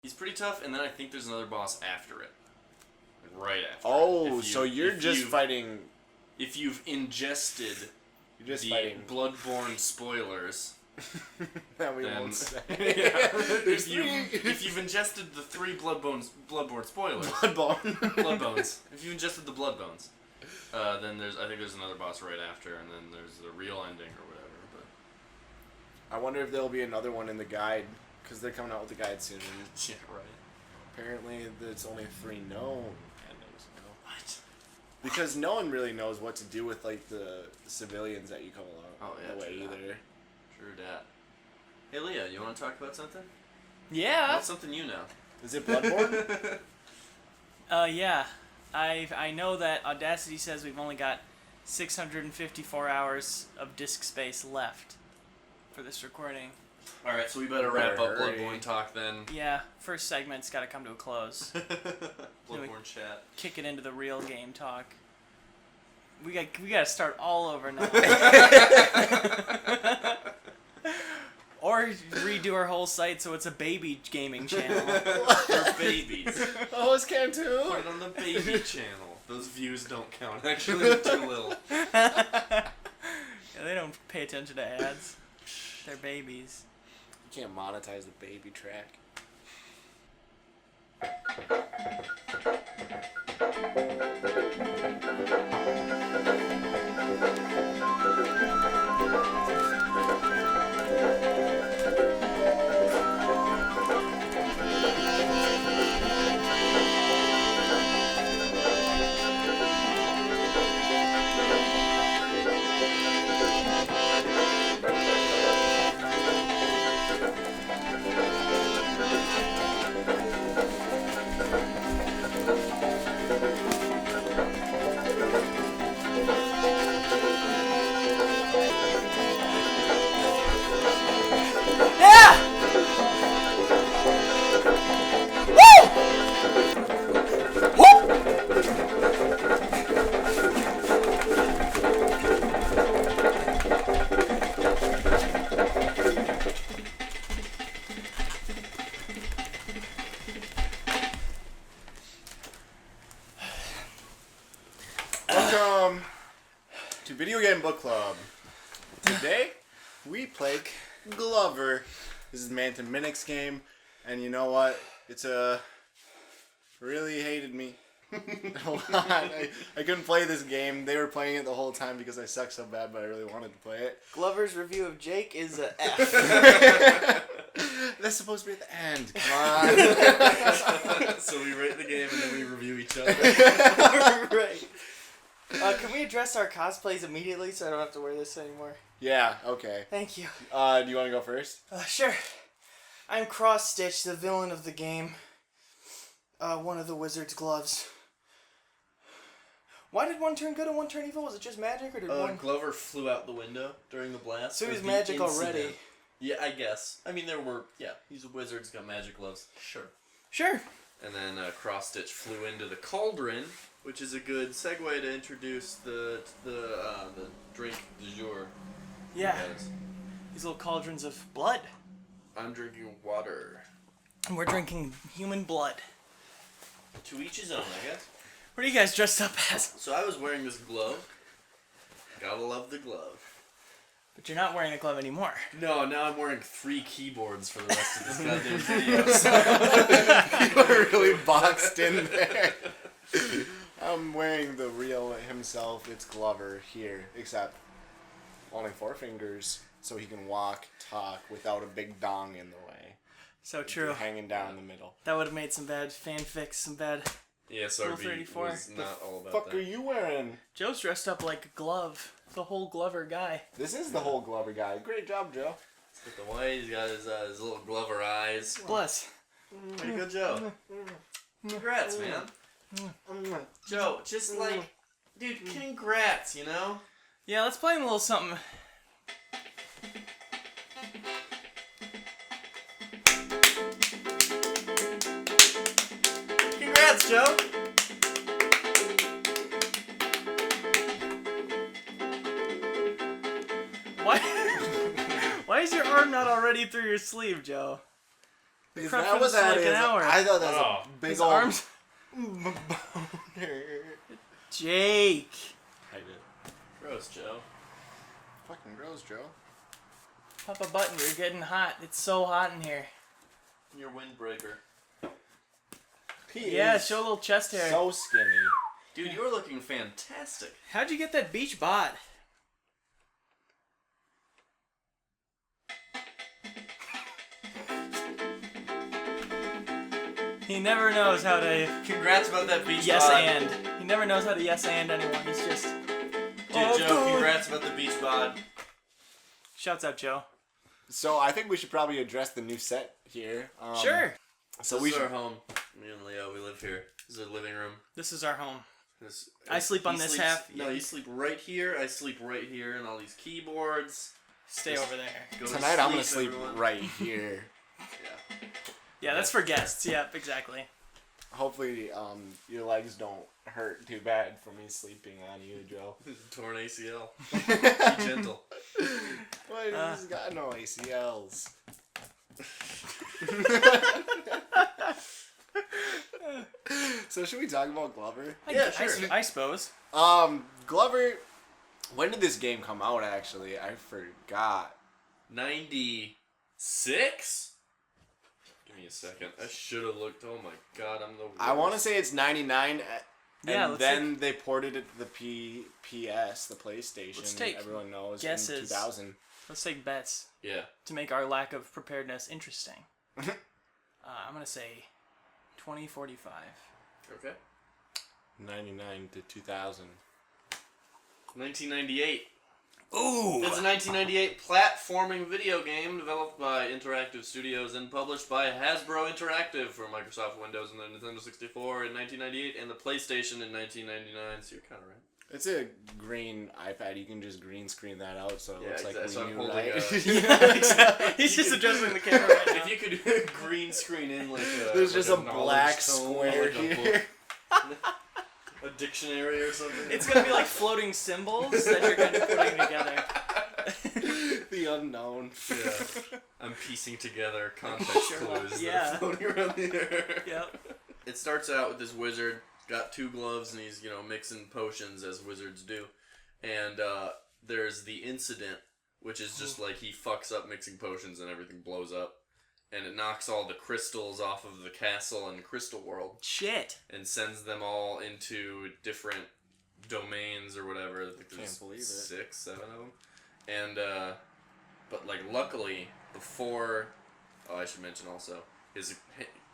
He's pretty tough, and then I think there's another boss after it. Like right after. Oh, so you're just fighting... If you've ingested fighting Bloodborne spoilers... that we won't say. If you've ingested the 3 Bloodborne spoilers... Bloodbones. If you've ingested the Bloodbones, then I think there's another boss right after, and then there's the real ending or whatever. But I wonder if there'll be another one in the guide, because they're coming out with the guide soon. Yeah, right. Apparently, there's only 3 known endings. What? Because no one really knows what to do with like the civilians that you call away either. True that. Hey Leah, you want to talk about something? Yeah. What's something you know? Is it Bloodborne? Yeah. I know that Audacity says we've only got 654 hours of disk space left for this recording. All right, so we better wrap up Bloodborne talk then. Yeah, first segment's got to come to a close. Bloodborne chat. Kick it into the real game talk. We got to start all over now. Or redo our whole site so it's a baby gaming channel. For babies. Oh, it's can too. Put it on the baby channel. Those views don't count. Actually, they're too little. Yeah, they don't pay attention to ads. They're babies. You can't monetize the baby track. Welcome to Video Game Book Club. Today, we play Glover. This is Manton Minnick's game, and you know what? It's really hated me a lot. I couldn't play this game. They were playing it the whole time because I suck so bad, but I really wanted to play it. Glover's review of Jake is a F. That's supposed to be at the end. Come on. So we rate the game and then we review each other. Right. Can we address our cosplays immediately so I don't have to wear this anymore? Yeah, okay. Thank you. Do you want to go first? Sure. I'm Cross Stitch, the villain of the game. One of the wizard's gloves. Why did one turn good and one turn evil? Was it just magic, or did one... Glover flew out the window during the blast. So he was magic already. Yeah, I guess. I mean, he's a wizard, he's got magic gloves. Sure. And then Cross Stitch flew into the cauldron, which is a good segue to introduce the drink du jour. Yeah. These little cauldrons of blood. I'm drinking water. And we're drinking human blood. To each his own, I guess. What are you guys dressed up as? So I was wearing this glove. Gotta love the glove. But you're not wearing the glove anymore. No, now I'm wearing 3 keyboards for the rest of this goddamn video. So. You were really boxed in there. I'm wearing the real himself. It's Glover here, except only 4 fingers, so he can walk, talk without a big dong in the way. So true. Hanging down the middle. That would have made some bad fanfics, some bad... Yeah, Rule SRB 34. was not all about What the fuck that. are you wearing? Joe's dressed up like a glove. The whole Glover guy. This is the whole Glover guy. Great job, Joe. He's got the white, he's got his little Glover eyes. Bless. Way to go, Joe. Congrats, man. Joe, just like, dude, congrats, you know? Yeah, let's play him a little something. Congrats, Joe. Why? Why is your arm not already through your sleeve, Joe? Is Crap that for what this that like an is? hour. I thought that was Oh. a big His old arms. boner. Jake. I did. Gross, Joe. Fucking gross, Joe. Pop a button. You're getting hot. It's so hot in here. Your windbreaker. Yeah, show a little chest hair. So skinny. Dude, you're looking fantastic. How'd you get that beach bod? He never knows how to Congrats about that beach yes bod. and. He never knows how to yes and anyone. He's just. Dude, Joe, congrats about the beach bod. Shouts out, Joe. So I think we should probably address the new set here. Sure. So This we is should. our home. Me and Leo, we live here. This is our living room. This is our home. This, I sleep on he this sleeps- half. No, you sleep right here. I sleep right here, and all these keyboards. Stay Just over there. Go to Tonight I'm gonna sleep everyone. right here. Yeah. Yeah, that's for guests. Yep, exactly. Hopefully, your legs don't hurt too bad from me sleeping on you, Joe. Torn ACL. Be gentle. Wait, he's got no ACLs. So should we talk about Glover? Yeah, sure. I suppose. Glover. When did this game come out? Actually, I forgot. 96? Give me a second. I should have looked. Oh my god, I'm the worst. I want to say it's 99. Yeah, And let's then they ported it to the PS, the PlayStation. Let's take everyone knows guesses. in 2000. Let's take bets Yeah. to make our lack of preparedness interesting. I'm gonna say 2045. Okay. 99 to 2000. 1998. Ooh. It's a 1998 platforming video game developed by Interactive Studios and published by Hasbro Interactive for Microsoft Windows and the Nintendo 64 in 1998 and the PlayStation in 1999. So you're kind of right. It's a green iPad. You can just green screen that out, so it Yeah, looks like exactly. So I'm Wii U, holding right? Yeah, exactly. He's just adjusting the camera right now. If you could green screen in like a, There's like just a a knowledge black tome, square like a here. a dictionary or something. It's gonna be like floating symbols that you're kind of putting together. The unknown. Yeah. I'm piecing together context clues that Yeah. are floating around the air. Yep. It starts out with this wizard, got 2 gloves, and he's, mixing potions as wizards do. And there's the incident, which is just like he fucks up mixing potions and everything blows up. And it knocks all the crystals off of the castle and Crystal World Shit. and sends them all into different domains or whatever. I think there's Can't believe it. 6, 7 of them. And, but like luckily, before, I should mention also,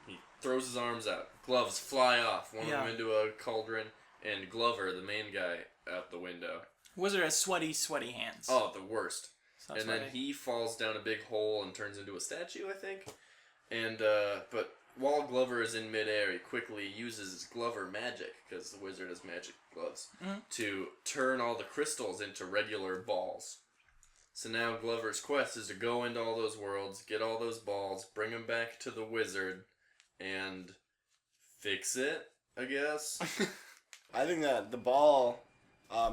he throws his arms out. Gloves fly off. One of them into a cauldron, and Glover, the main guy, out the window. Wizard has sweaty hands. Oh, the worst. So And then he falls down a big hole and turns into a statue, I think. And, but while Glover is in midair, he quickly uses his Glover magic, because the wizard has magic gloves, to turn all the crystals into regular balls. So now Glover's quest is to go into all those worlds, get all those balls, bring them back to the wizard, and fix it, I guess. I think that the ball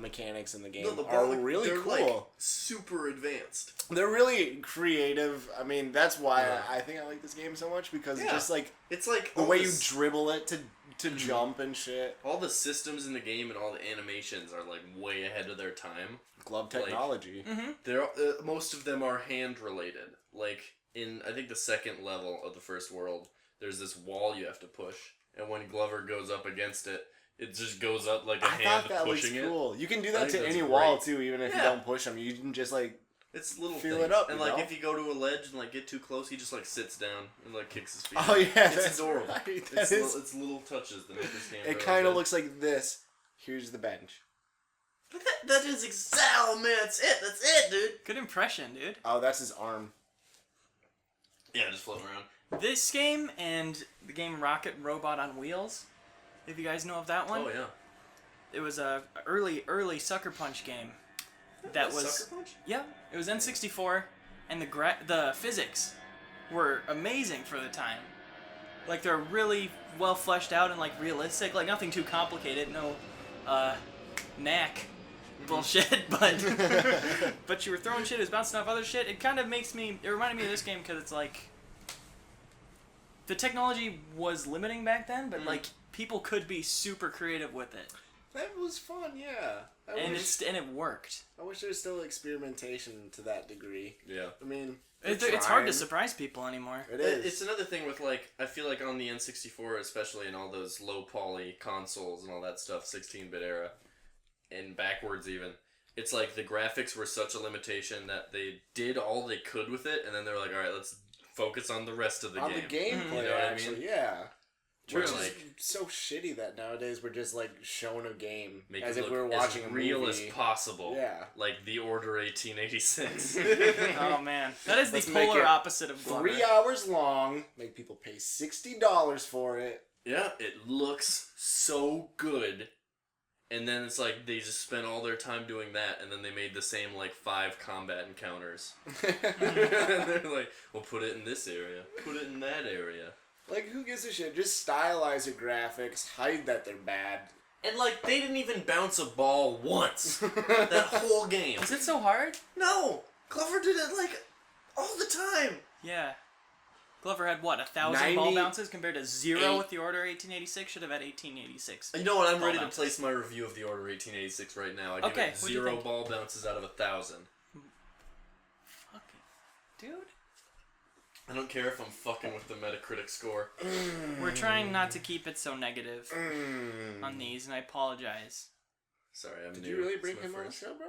mechanics in the game are really they're cool. Like, super advanced. They're really creative. I mean, that's why I think I like this game so much, because just like it's like the way you dribble it to jump and shit. all the systems in the game and all the animations are like way ahead of their time. Glove technology. They're most of them are hand related. Like in I think the second level of the first world, there's this wall you have to push, and when Glover goes up against it, it just goes up like a I hand thought that pushing was cool. You can do I that think to that's any great. wall too, even if you Yeah. don't push them. You can just like It's little feel things. it up, and you like know? if you go to a ledge and like get too close, he just like sits down and like kicks his feet. oh yeah, it's that's adorable. right. It's, it's little touches that make this game. It really kind of good. looks like this. Here's the bench. But that is exactly. Oh man, that's it, dude. Good impression, dude. Oh, that's his arm. Yeah, just floating around. This game and the game Rocket Robot on Wheels, if you guys know of that one. Oh yeah. It was a early Sucker Punch game. That was Sucker Punch? Yeah, it was N64, and the physics were amazing for the time. Like they're really well fleshed out and like realistic, like nothing too complicated, no knack bullshit, but you were throwing shit, it was bouncing off other shit. It kind of it reminded me of this game because it's like the technology was limiting back then, but Mm. like people could be super creative with it, That was fun, yeah. and it worked. I wish there was still experimentation to that degree. Yeah. I mean, It's hard to surprise people anymore. It is. It's another thing with, like, I feel like on the N64, especially in all those low-poly consoles and all that stuff, 16-bit era, and backwards even, it's like the graphics were such a limitation that they did all they could with it, and then they were like, alright, let's focus on the rest of the game. On the gameplay, You know what I actually, mean? yeah. True. Which is Like, so shitty that nowadays we're just, like, showing a game make as it if look we were watching as a real movie. as possible. Yeah. Like The Order 1886. Oh man, that is the Let's make polar it opposite of Glover. 3 hours long, make people pay $60 for it. Yeah, it looks so good. And then it's like they just spent all their time doing that, and then they made the same, like, 5 combat encounters. And they're like, well, put it in this area. Put it in that area. Like, who gives a shit? Just stylize your graphics, hide that they're bad. And, like, they didn't even bounce a ball once. That whole game. Was it so hard? No! Glover did it, like, all the time. Yeah. Glover had what, 1,000 ball bounces compared to 0 with the Order 1886? Should have had 1886. You know what? I'm ready to bounces. place my review of the Order 1886 right now. I give Okay, it what do you 0 think? ball bounces out of 1,000. Fucking dude. I don't care if I'm fucking with the Metacritic score. We're trying not to keep it so negative on these, and I apologize. Sorry, I'm Did new. you really It's bring my him on the first. show, bro?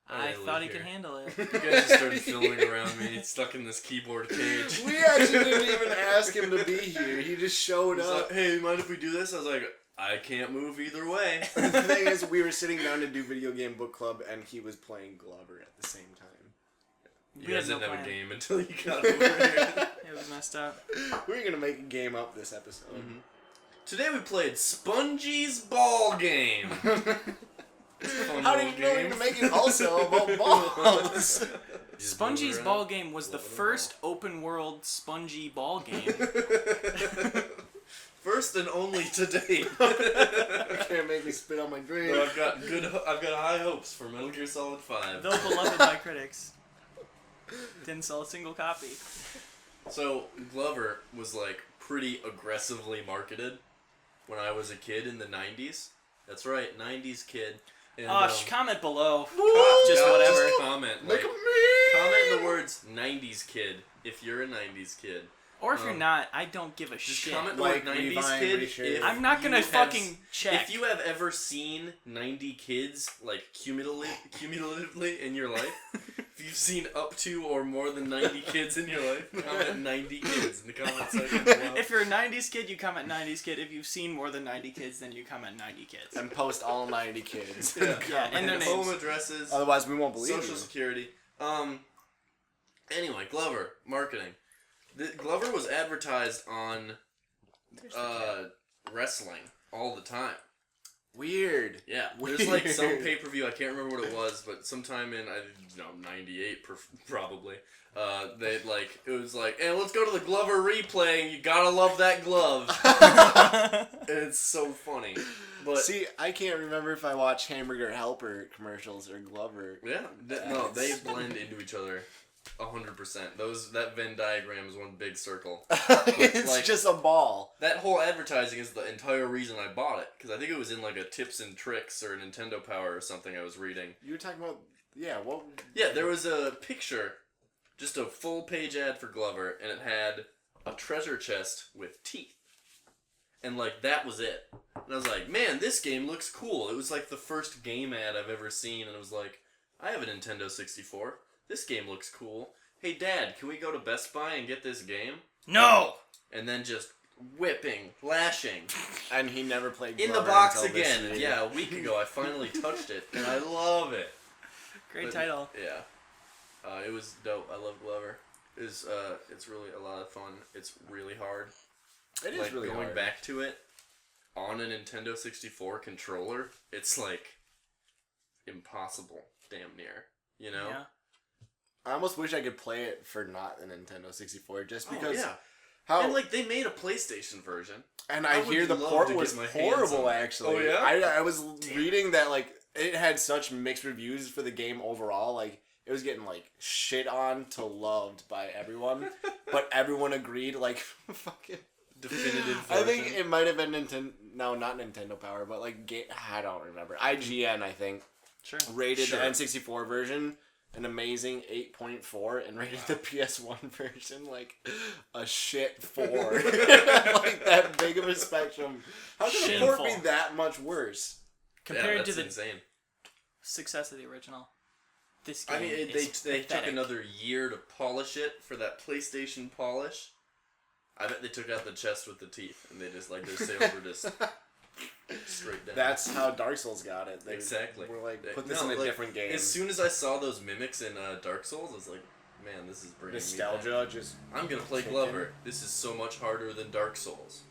I I thought he live could here. handle it. You guys just started filming around me, stuck in this keyboard cage. We actually didn't even ask him to be here. He just showed He's up. like, hey, mind if we do this? I was like, I can't move either way. The thing is, we were sitting down to do video game book club, and he was playing Glover at the same time. You We guys had no didn't have a plan. game until you got over here. It was messed up. We're gonna make a game up this episode. Mm-hmm. Today we played Spongy's Ball Game. How did you know we were making also about balls? Spongy's Ball Game was the first open world spongy ball game. First and only to date. You can't make me spit on my drink. So I've got high hopes for Metal Gear Solid 5. Though beloved by critics. Didn't sell a single copy. So Glover was like pretty aggressively marketed when I was a kid in the 90s. That's right, 90s kid. And, Comment below. just Just whatever. comment. Look Like, at me! comment the words 90s kid if you're a 90s kid. Or if you're not, I don't give a Just shit. comment the Like word 90s Levi, kid. Richard. If I'm not gonna you fucking check. If you have ever seen 90 kids, like, cumulatively in your life, if you've seen up to or more than 90 kids in your life, comment 90 kids in the comment section below. If you're a 90s kid, you comment 90s kid. If you've seen more than 90 kids, then you comment 90 kids. And post all 90 kids. Yeah, and their home names. addresses, Otherwise, we won't believe social you. security. Anyway, Glover, marketing. Glover was advertised on wrestling all the time. Weird. Yeah, there's like some pay-per-view, I can't remember what it was, but sometime in, 98 probably, they'd like, it was like, hey, let's go to the Glover replay, and you gotta love that glove. And it's so funny. But See, I can't remember if I watch Hamburger Helper commercials or Glover. yeah, no, they blend into each other 100%. That Venn diagram is one big circle. It's like- just a ball. That whole advertising is the entire reason I bought it, because I think it was in like a Tips and Tricks or Nintendo Power or something I was reading. You were talking about, yeah, what? Yeah, there was a picture, just a full page ad for Glover, and it had a treasure chest with teeth. And like, that was it. And I was like, man, this game looks cool. It was like the first game ad I've ever seen, and it was like, I have a Nintendo 64. This game looks cool. Hey, Dad, can we go to Best Buy and get this game? No! And then just whipping, lashing. And he never played In Glover the box until this again. year. Yeah, a week ago I finally touched it, and I love it. Great But, title. Yeah. It was dope. I love Glover. It's really a lot of fun. It's really hard. It is Like, really going hard. back to it, on a Nintendo 64 controller, it's like impossible, damn near. You know? Yeah. I almost wish I could play it for not a Nintendo 64, just because. Oh, yeah. How? And like, they made a PlayStation version. And I I would hear the love port to get was my hands horrible, on that. actually. Oh, yeah? I was reading that, like, it had such mixed reviews for the game overall. Like, it was getting like shit on to loved by everyone, but everyone agreed like fucking definitive version. I think it might have been Nintendo. No, not Nintendo Power, but like I don't remember. IGN, I think, rated the N64 version an amazing 8.4 and rated the PS1 version like a shit 4. Like that big of a spectrum. How can a port be that much worse compared to the insane success of the original? This game I mean, they took another year to polish it for that PlayStation polish. I bet they took out the chest with the teeth, and they just, like, their sales were just straight down. That's how Dark Souls got it. Exactly. We're like, put this in a different game. As soon as I saw those mimics in Dark Souls, I was like, man, this is bringing nostalgia. Me back. I'm gonna play Glover. This is so much harder than Dark Souls.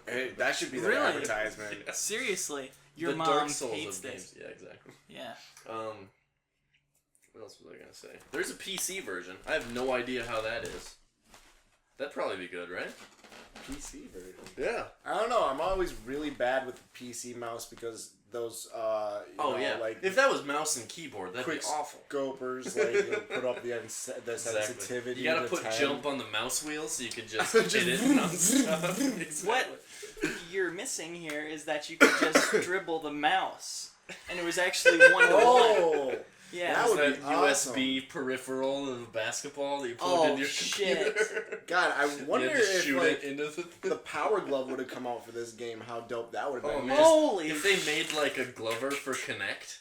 Hey, that should be the advertisement. Yeah. Seriously, your the mom Dark Souls hates of this. Games. Yeah, exactly. Yeah. What else was I gonna say? There's a PC version. I have no idea how that is. That'd probably be good, right? PC version. Yeah. I don't know. I'm always really bad with the PC mouse because those. Like if that was mouse and keyboard, that'd be awful. Scopers, like put up the sensitivity. You gotta put 10. Jump on the mouse wheel so you can just hit it non-stop. Exactly. What you're missing here is that you could just dribble the mouse, and it was actually 1-to-1. Yeah, that would be awesome. USB peripheral of basketball that you plug in your computer. God, I wonder if shoot like, it into the Power Glove would have come out for this game. How dope that would have been! Holy! If they made like a Glover for Kinect,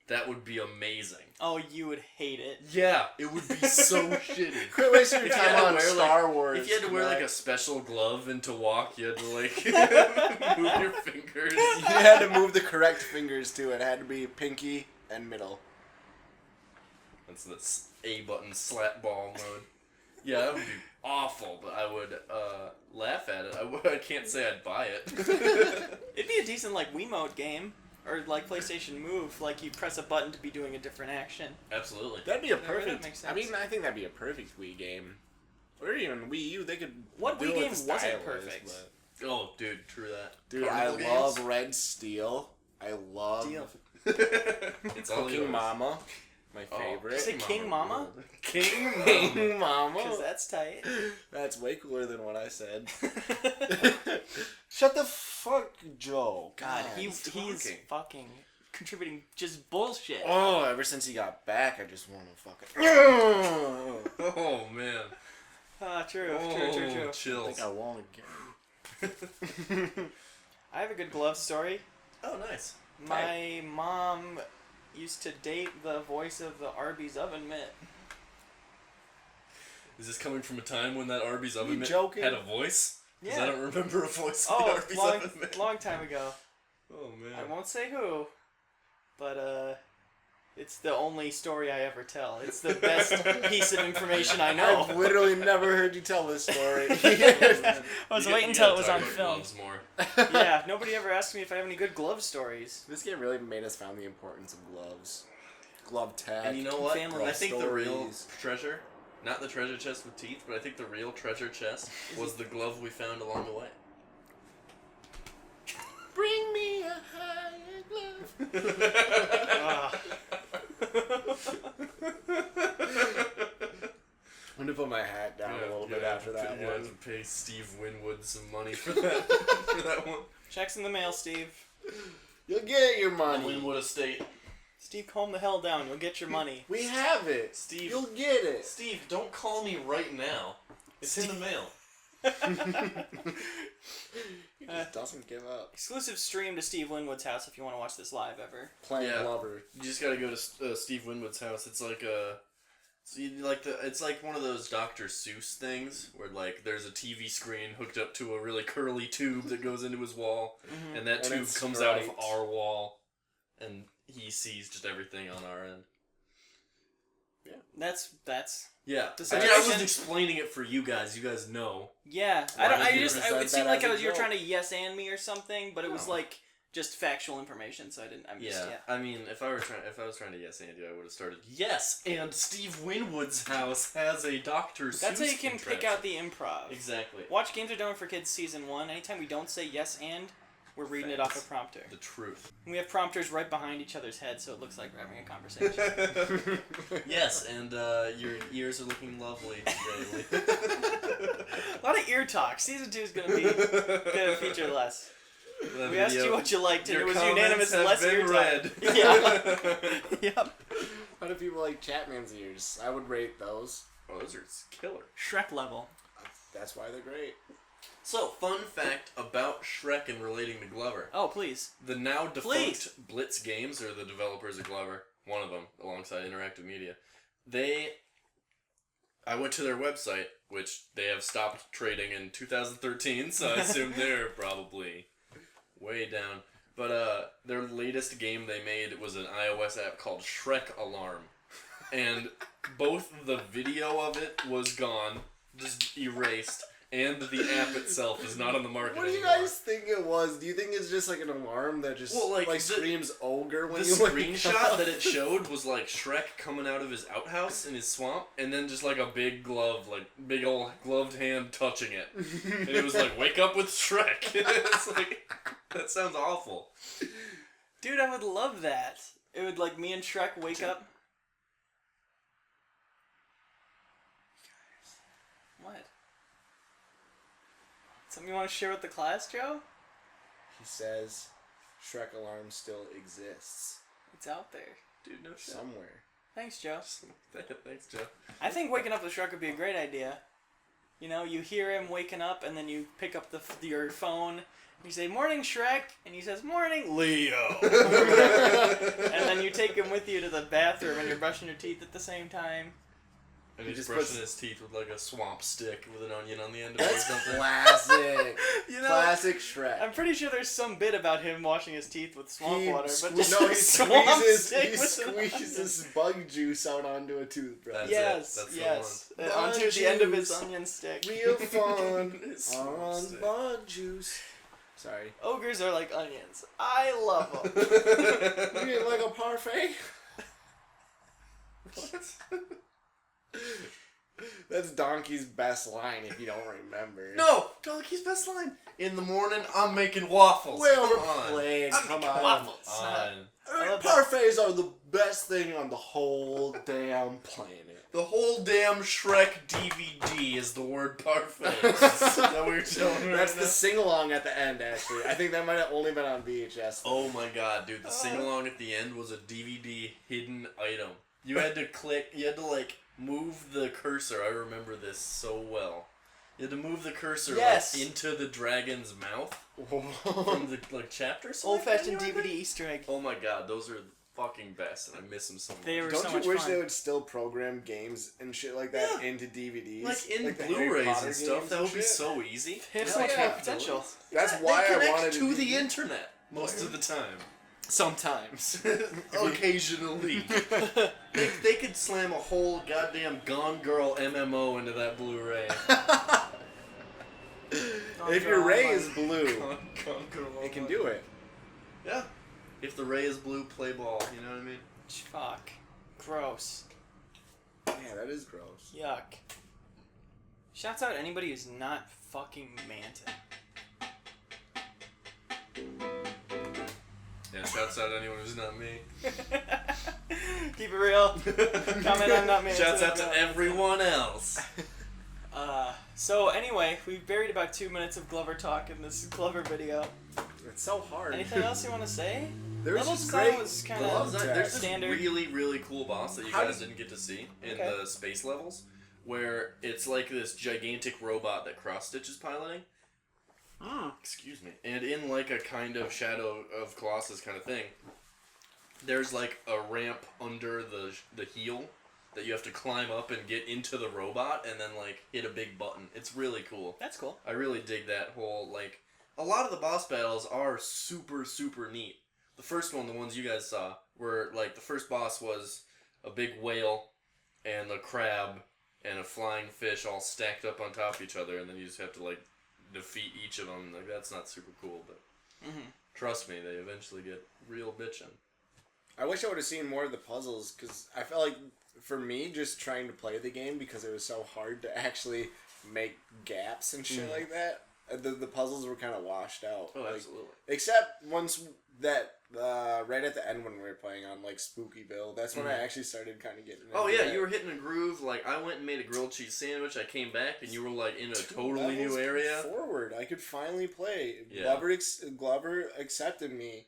that would be amazing. Oh, you would hate it. Yeah, it would be so shitty. Quit wasting your time on Star Wars. If you had to wear like a special glove and to walk, you had to like move your fingers. You had to move the correct fingers too. It had to be pinky and middle. That's the A button slap ball mode. Yeah, that would be awful, but I would laugh at it. I can't say I'd buy it. It'd be a decent like Wiimote game or like PlayStation Move. Like you press a button to be doing a different action. Absolutely. That'd be a perfect. That makes sense. I mean, I think that'd be a perfect Wii game, or even Wii U. They could. What Wii game wasn't perfect? But... Oh, dude, true that. Dude, I love Red Steel. I love. It's all Cooking Mama. My favorite. Did you say King Mama? King Mama. Because that's tight. That's way cooler than what I said. Shut the fuck, Joe. God, he's fucking contributing just bullshit. Oh, ever since he got back, I just want to fucking... Oh, man. True. Chills. I think I want to get... I have a good glove story. Oh, nice. My mom used to date the voice of the Arby's oven mitt. Is this coming from a time when that Arby's oven mitt had a voice? Yeah. Because I don't remember a voice of the Arby's oven mitt. Long time ago. Oh, man. I won't say who, but it's the only story I ever tell. It's the best piece of information I know. I've literally never heard you tell this story. I was waiting until it was on film. Yeah, nobody ever asked me if I have any good glove stories. This game really made us found the importance of gloves. Glove tag. And you know what? Family I think the real treasure, not the treasure chest with teeth, but I think the real treasure chest was the glove we found along the way. Bring me a higher glove. I'm gonna put my hat down a little bit after that one. You have to pay Steve Winwood some money for that one. Checks in the mail, Steve. You'll get your money. Winwood Estate. Steve, calm the hell down. You'll get your money. We have it. Steve. You'll get it. Steve, don't call me right now. It's in the mail. He just doesn't give up. Exclusive stream to Steve Winwood's house if you want to watch this live ever. Playing Glover. You just gotta go to Steve Winwood's house. It's like it's like one of those Dr. Seuss things where like there's a TV screen hooked up to a really curly tube that goes into his wall, and that tube comes out of our wall, and he sees just everything on our end. Yeah, that's. Yeah, I wasn't explaining it for you guys. You guys know. Yeah, it seemed like you were trying to yes and me or something, but it was like just factual information. So I didn't. I mean, if I was trying to yes and you, I would have started. Yes, and Steve Winwood's house has a Dr. Seuss. That's how you can pick out the improv. Exactly. Watch Games Are Done for Kids season 1. Anytime we don't say yes and, We're reading it off a prompter. The truth. We have prompters right behind each other's heads, so it looks like we're having a conversation. Yes, and your ears are looking lovely today. A lot of ear talk. Season 2 is gonna feature less. We asked you what you liked, and it was unanimous less ear talk. Yeah. Yep. How do people like Chapman's ears? I would rate those. Oh, those are killer. Shrek level. That's why they're great. So, fun fact about Shrek and relating to Glover. Oh, please. The now defunct Blitz Games, or the developers of Glover, one of them, alongside Interactive Media, I went to their website, which they have stopped trading in 2013, so I assume they're probably way down. But their latest game they made was an iOS app called Shrek Alarm. And both the video of it was gone, just erased, and the app itself is not on the market What do you anymore. guys think it was? Do you think it's just like an alarm that just screams ogre when the you screenshot that it showed was like Shrek coming out of his outhouse in his swamp, and then just like a big glove, like big old gloved hand touching it, and it was like, "Wake up with Shrek." It's like, that sounds awful. Dude, I would love that. It would like me and Shrek wake up. What? Something you want to share with the class, Joe? He says Shrek Alarm still exists. It's out there. Dude, no shit. Somewhere. Thanks, Joe. Thanks, Joe. I think waking up with Shrek would be a great idea. You know, you hear him waking up, and then you pick up your phone, and you say, "Morning, Shrek," and he says, "Morning, Leo." And then you take him with you to the bathroom, and you're brushing your teeth at the same time. And he's brushing his teeth with like a swamp stick with an onion on the end of it or That's something. classic. You know, Classic Shrek. I'm pretty sure there's some bit about him washing his teeth with swamp water, but he just a swamp stick with an onion. squeezes bug juice out onto a toothbrush. Yes, That's the yes. one. Onto Bug the end of his juice. onion stick. Real fun Swamp on stick. bug juice. Sorry. Ogres are like onions. I love them. You get like a parfait? What? That's Donkey's best line if you don't remember. No! Donkey's best line. In the morning, I'm making waffles. Well Come on. played. I'm Come making on. waffles. On. love that. Parfaits are the best thing on the whole damn planet. The whole damn Shrek DVD is the word parfait. Is that what you're telling me That's right the now? sing-along at the end, actually. I think that might have only been on VHS. Oh my god, dude, the sing-along at the end was a DVD hidden item. You had to like, move the cursor. I remember this so well. You had to move the cursor Yes. like, into the dragon's mouth from the like chapter. Old-fashioned DVD Easter egg. Oh my god, those are fucking best, and I miss them so much. They were Don't so you much wish fun. they would still program games and shit like that Yeah. into DVDs? like in the Harry Blu-rays Potter and stuff, games that and would be shit? so easy. They have Hell so much yeah. potential. That's Yeah, why they I connect wanted to the internet most of the time. Sometimes. Occasionally. they could slam a whole goddamn Gone Girl MMO into that Blu-ray. If your ray is blue, Gone Girl it can do it. Yeah. If the ray is blue, play ball. You know what I mean? Fuck. Gross. Yeah, that is gross. Yuck. Shouts out anybody who's not fucking Manton. Yeah, shouts out anyone who's not me. Keep it real. Comment on not Manton. Shouts out to everyone else. So anyway, we've buried about 2 minutes of Glover talk in this Glover video. It's so hard. Anything else you want to say? There's Level just design great was kind glove of tech. There's this standard. really, really cool boss that you How guys did- didn't get to see in Okay. the space levels, where it's like this gigantic robot that Cross-Stitch is piloting. Excuse me. And in like a kind of Shadow of Colossus kind of thing, there's like a ramp under the heel that you have to climb up and get into the robot and then like hit a big button. It's really cool. That's cool. I really dig that whole, like, a lot of the boss battles are super, super neat. The first one, the ones you guys saw, were, like, the first boss was a big whale and a crab and a flying fish all stacked up on top of each other, and then you just have to, like, defeat each of them. Like, that's not super cool, but trust me, they eventually get real bitchin'. I wish I would have seen more of the puzzles, because I felt like, for me, just trying to play the game, because it was so hard to actually make gaps and shit like that, the puzzles were kind of washed out. Oh, like, absolutely. Except once that right at the end when we were playing on like Spookyville, that's when I actually started kind of getting. Oh into yeah, that. you were hitting a groove. Like I went and made a grilled cheese sandwich. I came back and you were like in a totally new area. Forward, I could finally play. Yeah. Glover accepted me.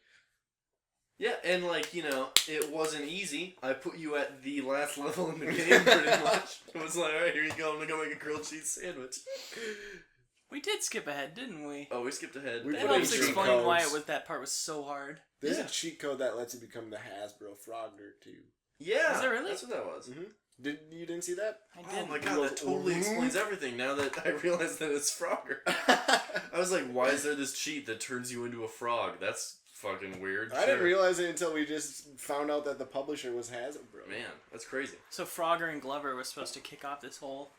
Yeah, and like, it wasn't easy. I put you at the last level in the game pretty much. It was like, alright, here you go, I'm gonna go make a grilled cheese sandwich. We did skip ahead, didn't we? Oh, we skipped ahead. We That put helps in cheat explain why codes. that part was so hard. There's a cheat code that lets you become the Hasbro Frogger too. Yeah, Is there really? That's what that was. Mm-hmm. You didn't see that? I Oh did. my god, that totally explains everything now that I realize that it's Frogger. I was like, why is there this cheat that turns you into a frog? That's fucking weird. I didn't realize it until we just found out that the publisher was Hasbro. Man, that's crazy. So Frogger and Glover was supposed to kick off this whole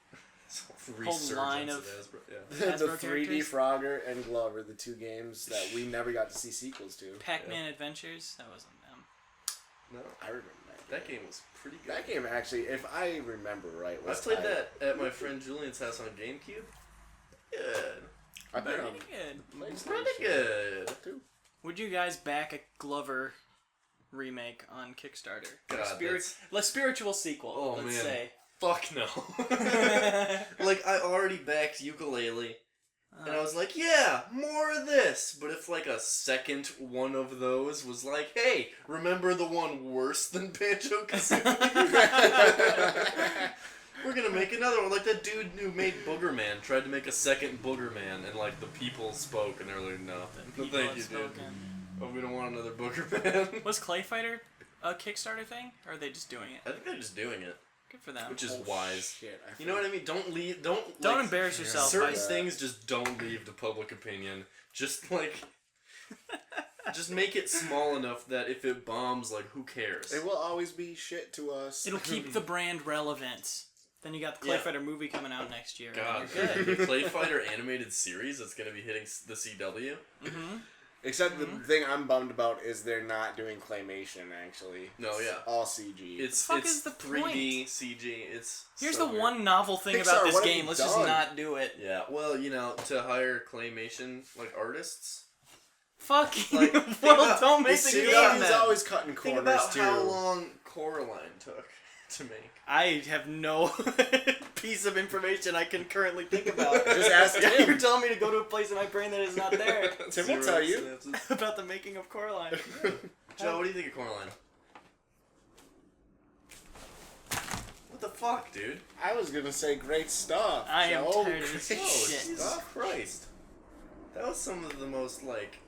Resurgence line of Hasbro, yeah. The Hasbro 3D characters? Frogger and Glover, the two games that we never got to see sequels to. Pac-Man Adventures. That wasn't them. No, I remember that. that game was pretty good. That game actually, if I remember right, I was played tight. that at my friend Julian's house on GameCube. Good. I played Pretty on good. PlayStation Pretty good. too. Would you guys back a Glover remake on Kickstarter? God, A spiritual sequel, Oh, let's man. say. Fuck no. Like, I already backed Ukulele, and I was like, yeah, more of this. But if, like, a second one of those was like, hey, remember the one worse than Banjo-Kazooie? We're gonna make another one. Like, that dude who made Booger Man tried to make a second Booger Man, and, like, the people spoke, and they were like, no. No, People thank have you, dude. spoken. Oh, we don't want another Booger Man. Was Clay Fighter a Kickstarter thing, or are they just doing it? I think they're just doing it, Good for them. which is wise. Shit, You know what I mean? Don't leave. Don't Don't like, embarrass yourself. certain by- things just don't leave to public opinion. Just like, just make it small enough that if it bombs, like, who cares? It will always be shit to us. It'll keep the brand relevant. Then you got the Clay Yeah. Fighter movie coming out next year. God, You're good. the Clay Fighter animated series that's gonna be hitting the CW. Mm-hmm. Except the thing I'm bummed about is they're not doing claymation. Actually, No, It's yeah. all CG. It's fuck it's is the 3D CG. It's Here's so the weird. one novel thing Pixar, about this what have game. you Let's just done? not do it. Yeah, well, to hire claymation like artists. Fuck you. Like, Well, don't make the the think game about CG is then. always cutting Think corners about too. how long Coraline took to make. I have no piece of information I can currently think about. Just ask Yeah, him. You're telling me to go to a place in my brain that is not there. Tim will tell you. Synapses. About the making of Coraline. Joe, what do you think of Coraline? What the fuck, dude? I was gonna say great stuff. I am Joe. tired of this Great shit. Jesus stuff. Christ. That was some of the most, like,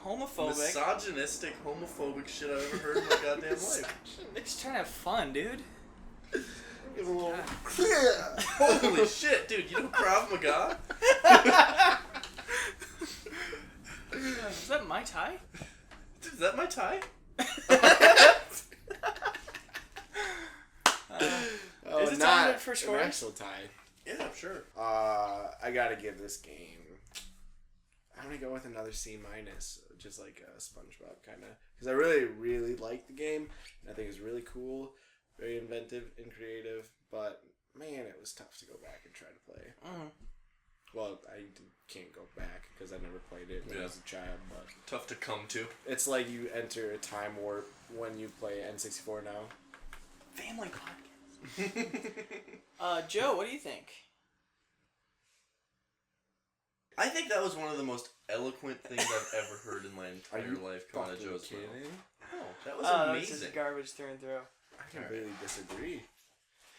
Homophobic. misogynistic, homophobic shit I've ever heard in my goddamn life. They're just trying to have fun, dude. Give a little- Holy shit, dude, you know Krav Maga? Is that my tie? Dude, is that my tie? Oh, Is it not time for an scores? actual tie. Yeah, sure. I gotta give this game. I'm gonna go with another C minus, just like SpongeBob kind of, because I really like the game. And I think it's really cool, very inventive and creative. But man, it was tough to go back and try to play. Mm. Well, can't go back because I never played it when I Yeah. was a child. But Tough to come to. it's like you enter a time warp when you play N64 now. Family podcast. Joe, what do you think? I think that was one of the most eloquent things I've ever heard in my entire life coming out of Fucking Joe's mouth. kidding? No, that was That was just amazing. garbage through and through. I completely disagree.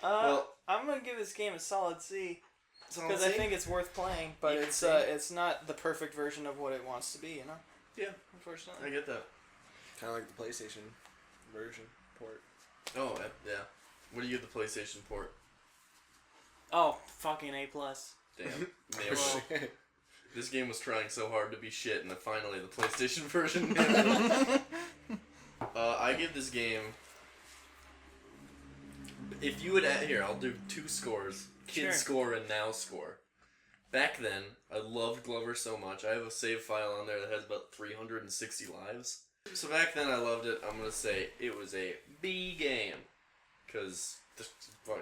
Well- I'm gonna give this game a solid C Solid because I C? think it's worth playing, but Even it's C? it's not the perfect version of what it wants to be, you know. Yeah, Unfortunately. I get that. Kind of like the PlayStation version port. Oh, yeah. What do you give the PlayStation port? Oh, fucking A plus. Damn. Nailed it. This game was trying so hard to be shit, and then finally the PlayStation version nailed it. I give this game... If you would add... Here, I'll do 2 scores. Kid Sure. score and now score. Back then, I loved Glover so much. I have a save file on there that has about 360 lives. So back then I loved it. I'm going to say it was a B game. Because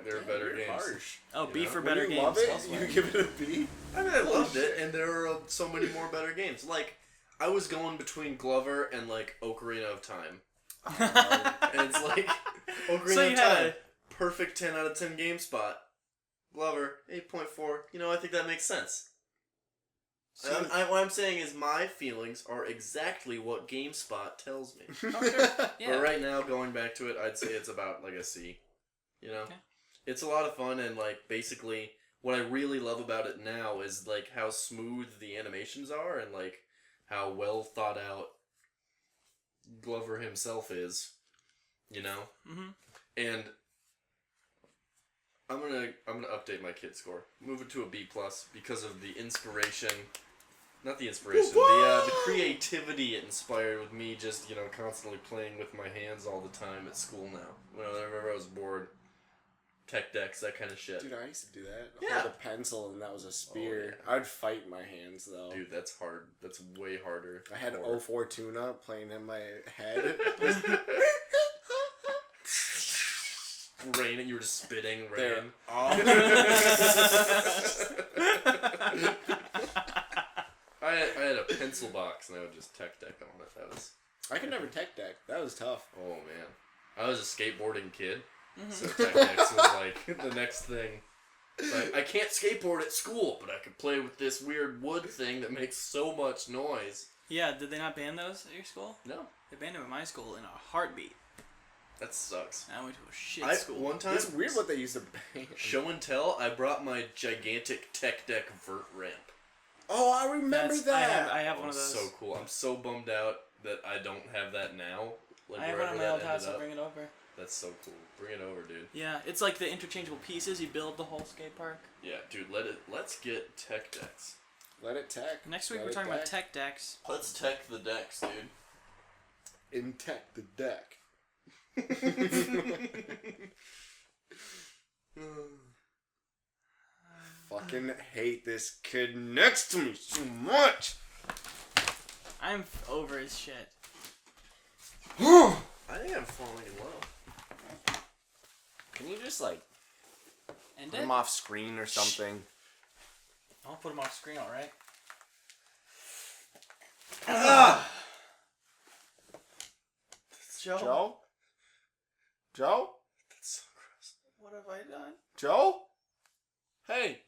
There are better games. Harsh. Oh, B know? for When better you games. love it, elsewhere. you give it a B. I mean, I loved it, and there are so many more better games. Like, I was going between Glover and, like, Ocarina of Time. And it's like, Ocarina of Time, perfect 10 out of 10 GameSpot. Glover, 8.4. You know, I think that makes sense. What I'm saying is my feelings are exactly what GameSpot tells me. Oh, sure. Yeah. But right now, going back to it, I'd say it's about, like, a C. You know? Okay. It's a lot of fun, and, like, basically, what I really love about it now is, like, how smooth the animations are, and, like, how well thought out Glover himself is. You know? Mm-hmm. And I'm gonna update my kid score. Move it to a B+ because of the inspiration. Not the inspiration, the creativity it inspired with me just, you know, constantly playing with my hands all the time at school now. Whenever I was bored. Tech decks, that kind of shit. Dude, I used to do that. Yeah. Hold a pencil and that was a spear. Oh, yeah. I'd fight my hands though. Dude, that's hard. That's way harder. I had 04 tuna playing in my head. Rain, you were just spitting rain. There. I had a pencil box and I would just tech deck on it. That was. I could never tech deck. That was tough. Oh man, I was a skateboarding kid, so tech decks was like the next thing. Like, I can't skateboard at school, but I could play with this weird wood thing that makes so much noise. Yeah, did they not ban those at your school? No, They banned them at my school in a heartbeat. that sucks. I went to a shit school. One time, It's weird what they used to ban. show and tell, I brought my gigantic tech deck vert ramp. Oh, I remember that. I have one of It was those. so cool. I'm so bummed out that I don't have that now. Like, I have one wherever at my that old house. ended I'll up. bring it over. That's so cool. Bring it over, dude. Yeah, it's like the interchangeable pieces. You build the whole skate park. Yeah, dude. Let's get tech decks. Let it tech. Next week Let we're it talking about deck. tech decks. Let's tech the decks, dude. In tech the deck. Fucking hate this kid next to me so much. I'm over his shit. I think I'm falling in love. Can you just like And put him off screen or something? I'll put him off screen, all right. Joe. Joe? Joe? That's so gross. What have I done? Joe? Hey.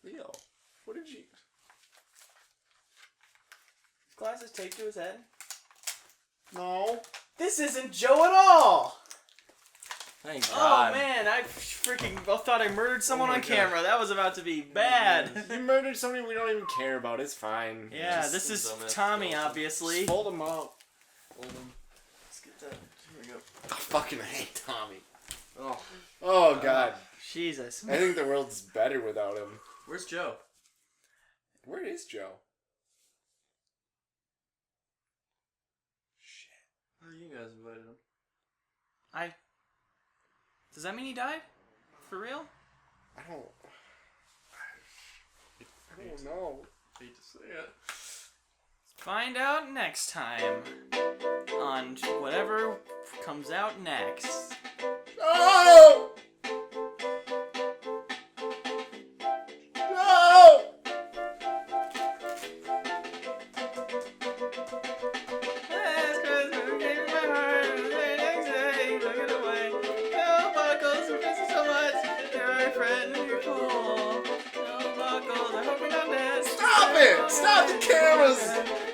Leo, what did you... His glasses taped to his head. No. This isn't Joe at all. Thank Oh God. man, I freaking thought I murdered someone my on God. camera. That was about to be bad. You murdered somebody we don't even care about. It's fine. Yeah, Just this is some dumbass Tommy, skeleton. obviously. Just fold them up. Hold on. Let's get that. Here we go. I fucking hate Tommy. Oh, Oh God. Jesus. I think the world's better without him. where's Joe? Where is Joe? Oh, you guys invited him. Does that mean he died? For real? I don't know. Hate to say it. Find out next time on whatever comes out next. No! No! Stop it! Stop the cameras!